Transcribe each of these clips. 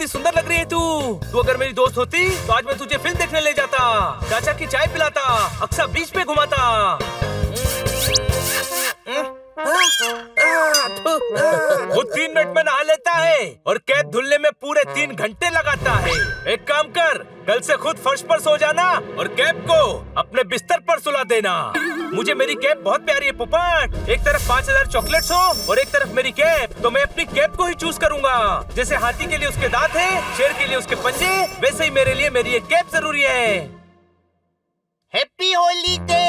कितनी सुंदर लग रही है तू। तू अगर मेरी दोस्त होती तो आज मैं तुझे फिल्म देखने ले जाता, चाचा की चाय पिलाता, अक्सर बीच पे घुमाता। वो 3 मिनट में नहा लेता है और कैप धुलने में पूरे 3 घंटे लगाता है। एक काम कर, कल से खुद फर्श पर सो जाना और कैप को अपने बिस्तर पर सुला देना। मुझे मेरी कैप बहुत प्यारी है पोपट। एक तरफ 5000 चॉकलेट्स हो और एक तरफ मेरी कैप, तो मैं अपनी कैप को ही चूज करूंगा। जैसे हाथी के लिए उसके दांत है, शेर के लिए उसके पंजे, वैसे ही मेरे लिए मेरी एक कैप जरूरी है। Happy holiday,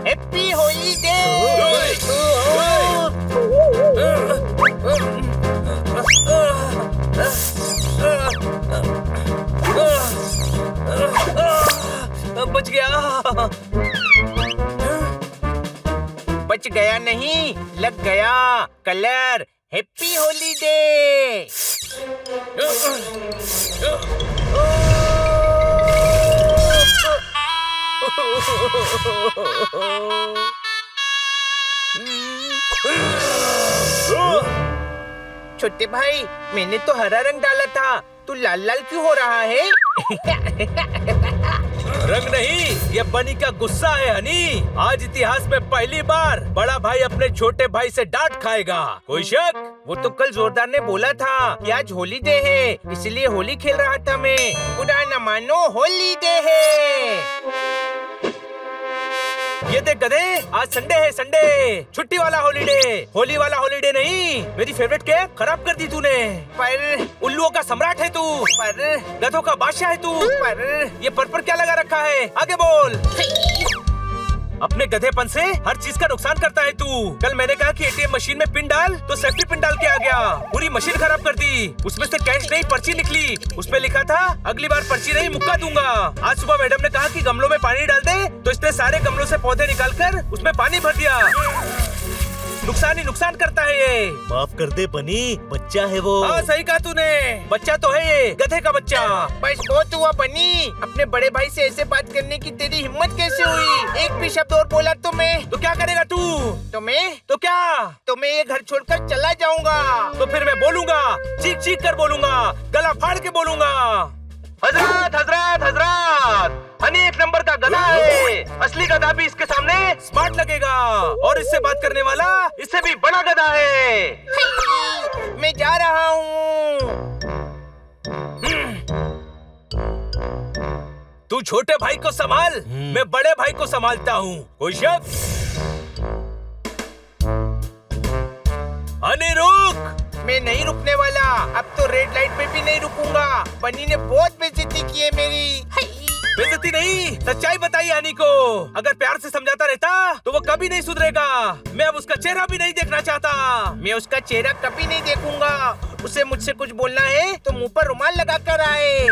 happy holiday. बच गया। बच गया नहीं, लग गया कलर। Happy holiday. छोटे भाई, मैंने तो हरा रंग डाला था, तू लाल लाल क्यों हो रहा है? रंग नहीं, ये बनी का गुस्सा है हनी। आज इतिहास में पहली बार बड़ा भाई अपने छोटे भाई से डांट खाएगा। कोई शक? वो तो कल जोरदार ने बोला था कि आज हॉलीडे है, इसलिए होली खेल रहा था मैं। बुरा न मानो, हॉलीडे है। ये देख गधे, आज संडे है, संडे छुट्टी वाला हॉलीडे, होली वाला हॉलीडे नहीं। मेरी फेवरेट कैप खराब कर दी तूने। पर उल्लुओं का सम्राट है तू, पर गधों का बादशाह है तू। पर ये पर क्या लगा रखा है? आगे बोल। अपने गधेपन से हर चीज का नुकसान करता है तू। कल मैंने कहा कि एटीएम मशीन में पिन डाल तो सेफ्टी पिन डाल के आ गया, पूरी मशीन खराब कर दी। उसमें से कैश नहीं, पर्ची निकली। उसमें लिखा था अगली बार पर्ची नहीं, मुक्का दूंगा। आज सुबह मैडम ने कहा कि गमलों में पानी डाल दे, तो इसने सारे गमलों से पौधे निकालकर उसमें पानी भर दिया। नुकसान ही नुकसान करता है ये। माफ कर दे बनी, बच्चा है वो। हाँ सही कहा तूने, बच्चा तो है ये, गधे का बच्चा। बस बहुत हुआ बनी। अपने बड़े भाई से ऐसे बात करने की तेरी हिम्मत कैसे हुई? एक भी शब्द और बोला तो मैं तो क्या करेगा तू? तो मैं तो क्या? तो मैं ये घर छोड़कर चला जाऊंगा। तो फिर मैं बोलूंगा, चीख चीख कर बोलूंगा, गला फाड़ के बोलूंगा। हजरत हजरत हजरत, हनी एक नंबर का गधा है। असली गधा भी इसके सामने स्मार्ट लगेगा, और इससे बात करने वाला इससे भी बड़ा गधा है। मैं जा रहा हूँ। तू छोटे भाई को संभाल, मैं बड़े भाई को संभालता हूँ। कोई शक? हनी रुक। मैं नहीं रुकने वाला, अब तो रेड लाइट पे भी नहीं रुकूंगा। बनी ने बहुत बेइज्जती की है मेरी। बेइज्जती नहीं, सच्चाई बताई हनी को। अगर प्यार से समझाता रहता तो वो कभी नहीं सुधरेगा। मैं अब उसका चेहरा भी नहीं देखना चाहता। मैं उसका चेहरा कभी नहीं देखूंगा। उसे मुझसे कुछ बोलना है तो मुंह पर रुमाल लगा कर आए।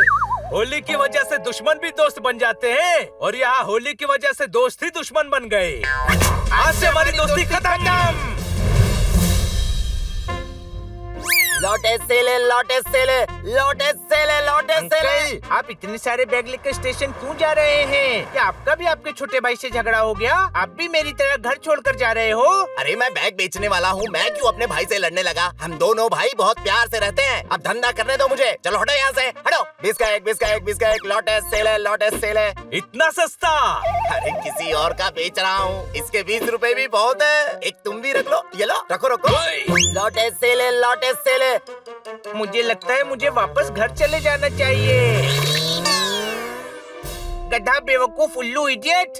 होली की वजह से दुश्मन भी दोस्त बन जाते हैं, और यहाँ होली की वजह से दोस्त ही दुश्मन बन गए। आज से हमारी दोस्ती खत्म। लौटे सेले, लौटे सेले, लौटे सेले, लौटे सेले। आप इतने सारे बैग लेकर स्टेशन क्यों जा रहे हैं? क्या आपका भी आपके छोटे भाई से झगड़ा हो गया? आप भी मेरी तरह घर छोड़कर जा रहे हो? अरे मैं बैग बेचने वाला हूँ, मैं क्यों अपने भाई से लड़ने लगा? हम दोनों भाई बहुत प्यार से रहते हैं। अब धंधा करने दो मुझे। चलो हटो यहाँ से, हटो। 20 का एक, 20 का एक, 20 का एक। लौटे सेले, लौटे सेले। इतना सस्ता? अरे किसी और का बेच रहा हूँ, इसके 20 रुपए भी बहुत है। एक तुम भी रख लो, ये लो, रखो रखो। लौटे सेले, लौटे सेले। मुझे लगता है मुझे वापस घर चले जाना चाहिए। गधा बेवकूफ उल्लू इडियट।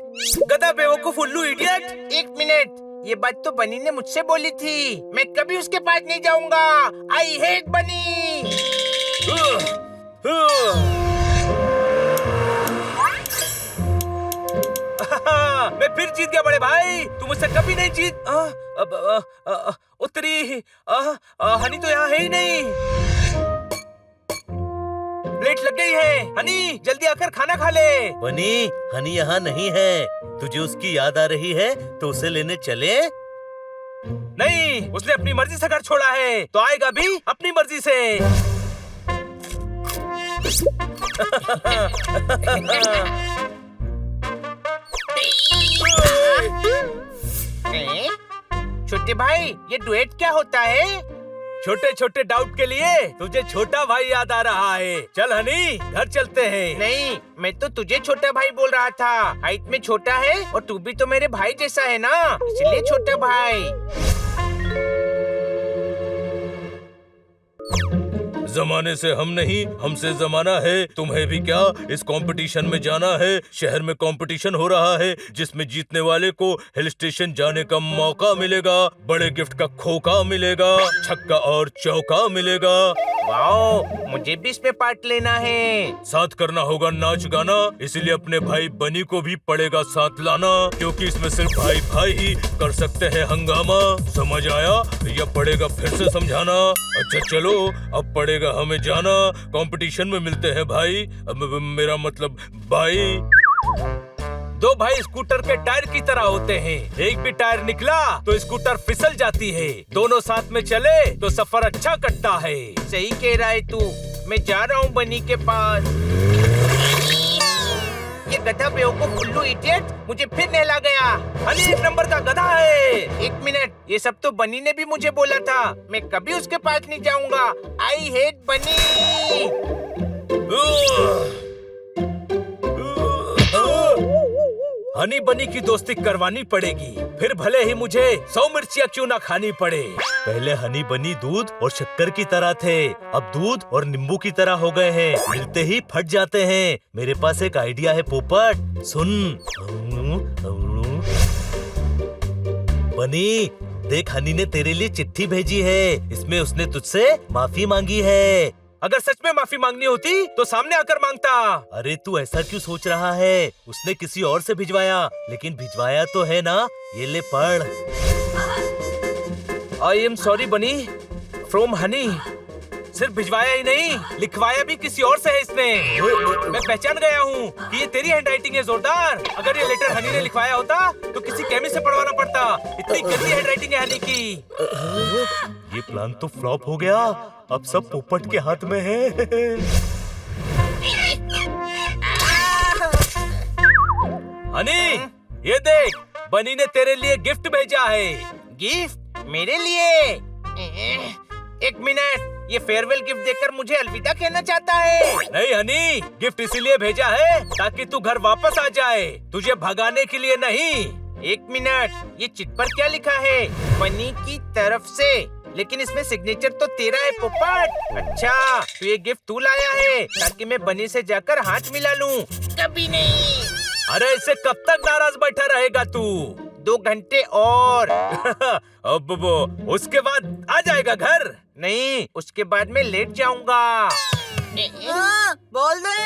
गधा बेवकूफ उल्लू इडियट। एक मिनट, ये बात तो बनी ने मुझसे बोली थी। मैं कभी उसके पास नहीं जाऊंगा। आई हेट बनी। मैं फिर जीत गया बड़े भाई, तू मुझसे कभी नहीं जीत। उत्तरी हनी तो यहाँ है ही नहीं। प्लेट लग गई है। हनी जल्दी आकर खाना खा ले। बनी, हनी यहाँ नहीं है। तुझे उसकी याद आ रही है तो उसे लेने चले? नहीं, उसने अपनी मर्जी से घर छोड़ा है, तो आएगा भी अपनी मर्जी से। छोटे भाई, ये डुएट क्या होता है? छोटे छोटे डाउट के लिए तुझे छोटा भाई याद आ रहा है। चल हनी, घर चलते हैं। नहीं, मैं तो तुझे छोटा भाई बोल रहा था। हाइट में छोटा है और तू भी तो मेरे भाई जैसा है ना, इसलिए छोटा भाई। जमाने से हम नहीं, हमसे जमाना है। तुम्हें भी क्या इस कंपटीशन में जाना है? शहर में कंपटीशन हो रहा है जिसमें जीतने वाले को हिल स्टेशन जाने का मौका मिलेगा, बड़े गिफ्ट का खोखा मिलेगा, छक्का और चौका मिलेगा। वाओ, मुझे भी इसमें पार्ट लेना है। साथ करना होगा नाच गाना, इसीलिए अपने भाई बनी को भी पड़ेगा साथ लाना, क्योंकि इसमें सिर्फ भाई भाई ही कर सकते हैं हंगामा। समझ आया या पड़ेगा फिर से समझाना? अच्छा चलो, अब पड़ेगा हमें जाना। कंपटीशन में मिलते हैं भाई, मेरा मतलब भाई। दो भाई स्कूटर के टायर की तरह होते हैं, एक भी टायर निकला तो स्कूटर फिसल जाती है। दोनों साथ में चले तो सफर अच्छा कटता है। सही कह रहा है तू। मैं जा रहा हूँ बनी के पास। ये गधा बेवकूफ उल्लू इडियट मुझे फिर नहला गया। हनी 1 नंबर का गधा है। 1 मिनट, ये सब तो बनी ने भी मुझे बोला था। मैं कभी उसके पास नहीं जाऊंगा। आई हेट बनी। हनी बनी की दोस्ती करवानी पड़ेगी, फिर भले ही मुझे 100 मिर्चियाँ क्यों ना खानी पड़े। पहले हनी बनी दूध और शक्कर की तरह थे, अब दूध और नींबू की तरह हो गए हैं। मिलते ही फट जाते हैं। मेरे पास एक आइडिया है पोपट, सुन। बनी, देख हनी ने तेरे लिए चिट्ठी भेजी है। इसमें उसने तुझसे माफी मांगी है। अगर सच में माफी मांगनी होती तो सामने आकर मांगता। अरे तू ऐसा क्यों सोच रहा है? उसने किसी और से भिजवाया, लेकिन भिजवाया तो है ना। ये ले पढ़। आई एम सॉरी बनी, फ्रॉम हनी। सिर्फ भिजवाया ही नहीं, लिखवाया भी किसी और से है इसने। मैं पहचान गया हूँ कि ये तेरी हैंडराइटिंग है जोरदार। अगर ये लेटर हनी ने लिखवाया होता तो किसी केमिस्ट से पढ़वाना पड़ता। इतनी गंदी हैंडराइटिंग है हनी की। ये प्लान तो फ्लॉप हो गया, अब सब पोपट के हाथ में है। हनी, ये देख, बनी ने तेरे लिए गिफ्ट भेजा है। गिफ्ट मेरे लिए? 1 मिनट, ये फेयरवेल गिफ्ट देकर मुझे अलविदा कहना चाहता है। नहीं हनी, गिफ्ट इसीलिए भेजा है ताकि तू घर वापस आ जाए, तुझे भगाने के लिए नहीं। 1 मिनट, ये चिट पर क्या लिखा है? बनी की तरफ से, लेकिन इसमें सिग्नेचर तो तेरा है पोपट। अच्छा, तो ये गिफ्ट तू लाया है ताकि मैं बनी से जाकर हाथ मिला लूं। कभी नहीं। अरे इसे कब तक नाराज बैठा रहेगा तू? 2 घंटे और। अब वो उसके बाद आ जाएगा घर? नहीं, उसके बाद मैं लेट जाऊंगा। बोल दे।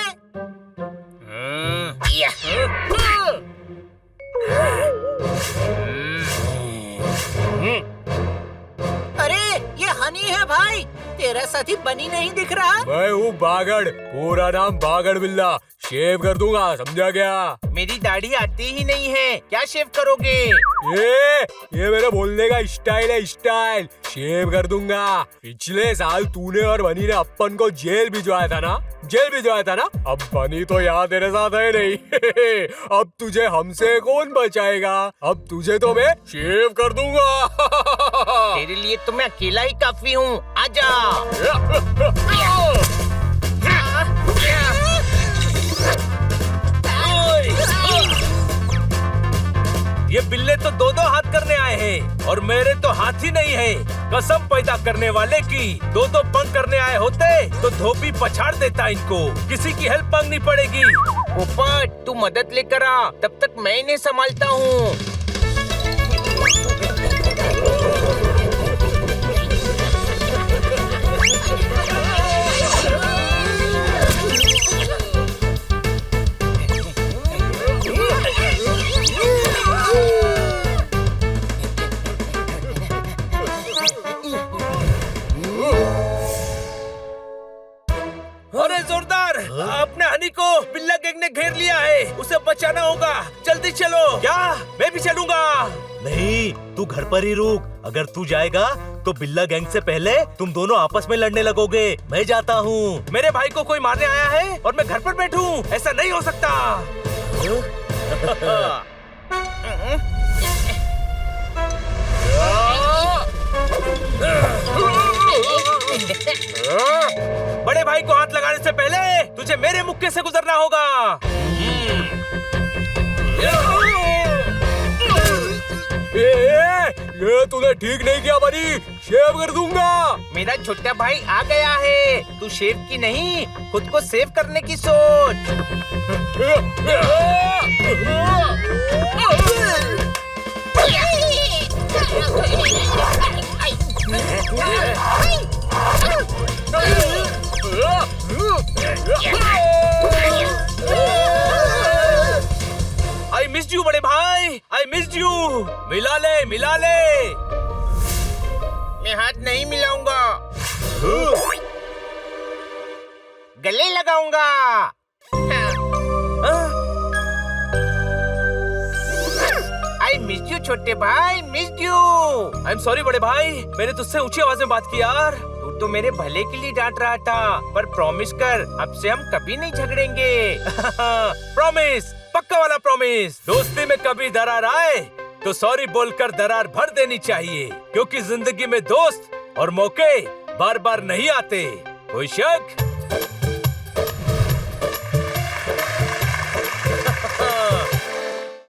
अरे ये हनी है भाई, तेरा साथी बनी नहीं दिख रहा। मैं हूँ बागड़, पूरा नाम बागड़ बिल्ला। शेव कर दूंगा, समझा क्या? मेरी दाढ़ी आती ही नहीं है, क्या शेव करोगे? ये मेरे बोलने का स्टाइल है, स्टाइल। शेव कर दूंगा। पिछले साल तूने और बनी ने अपन को जेल भिजवाया था ना, जेल भिजवाया था ना। अब बनी तो यहाँ तेरे साथ है नहीं। अब तुझे हमसे कौन बचाएगा? अब तुझे तो मैं शेव कर दूंगा। तेरे लिए तो मैं अकेला ही काफी हूँ, आजा। ये बिल्ले तो 2-2 हाथ करने आए हैं और मेरे तो हाथ ही नहीं है। कसम पैदा करने वाले की, 2-2 पंख करने आए होते तो धोबी पछाड़ देता इनको। किसी की हेल्प मांगनी पड़ेगी। पोपट, तू मदद लेकर आ, तब तक मैं इन्हें संभालता हूँ। अरे जोरदार, अपने हनी को बिल्ला गैंग ने घेर लिया है, उसे बचाना होगा। जल्दी चलो। क्या? मैं भी चलूंगा। नहीं, तू घर पर ही रुक। अगर तू जाएगा तो बिल्ला गैंग से पहले तुम दोनों आपस में लड़ने लगोगे। मैं जाता हूँ। मेरे भाई को कोई मारने आया है और मैं घर पर बैठूं, ऐसा नहीं हो सकता। तुझे मेरे मुक्के से गुजरना होगा। ये तूने ठीक नहीं किया बनी, शेव कर दूंगा। मेरा छोटा भाई आ गया है, तू शेव की नहीं खुद को सेव करने की सोच। आई मिस यू बड़े भाई, आई मिस यू। मिला ले, मिला ले। मैं हाथ नहीं मिलाऊंगा, गले लगाऊंगा। आई मिस यू छोटे भाई, miss you. I am sorry बड़े भाई, मैंने तुझसे ऊंची आवाज में बात की यार। तू तो मेरे भले के लिए डांट रहा था, पर प्रॉमिस कर अब से हम कभी नहीं झगड़ेंगे। प्रॉमिस, पक्का वाला प्रॉमिस। दोस्ती में कभी दरार आए तो सॉरी बोलकर दरार भर देनी चाहिए, क्योंकि जिंदगी में दोस्त और मौके बार बार नहीं आते। कोई शक?